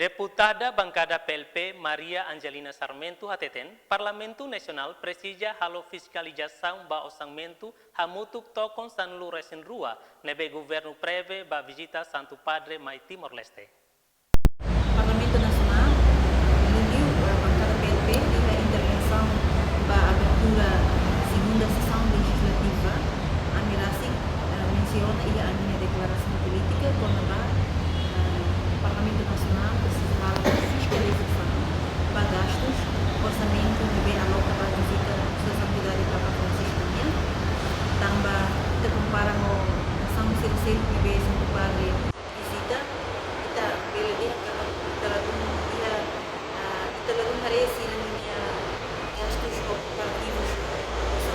Deputada Bancada PLP Maria Angelina Sarmento Hateten, Parlamento Nasional presija halo fiscalização ba orçamento hamutuk tokon sanlu resin rua nebe governo preve ba visita Santo Padre mai Timor-Leste. Parlamento Nasional reuniu a bancada PLP e a intervenção da abertura segunda sessão legislativa. A Mirasi menciona e a minha declaração política quando o Parlamento Nacional precisa de fiscalização para gastos, orçamento e a aloca para a visita da Santidade Papa Francisco. Também se compara com a São Circelo que veio Santo Padre visita, kita bela dia talagang haresi na niya gastos operativos sa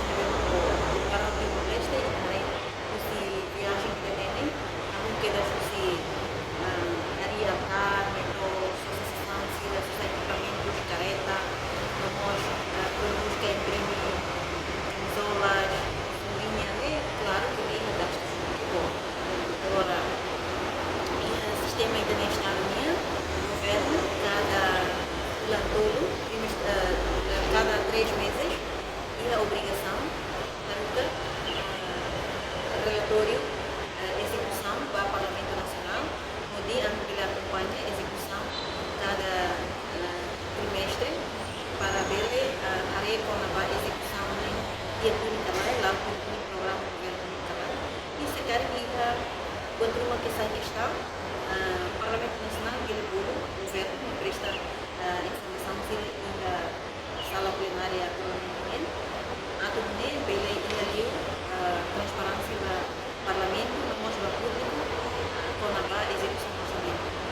para o Timor-Leste e também se viagem que tem, namun queda se haria carne ou subsistência da equipamentos de careta, vamos produtos que imprimem camisolas, linha, claro que tem gastos muito bom. Agora, o sistema internacional do governo, cada relatório, cada 3 meses, e a obrigação de relatório execução para o Parlamento Nacional, no dia em que ele acompanha a execução cada trimestre, para ver a área com a execução em dia público lá com o programa do governo do trabalho. E se quer que quando uma questão o Parlamento Nacional, ele pula, o governo presta informação da sala plenária do Parlamento, a transparência do Parlamento, mostra ao público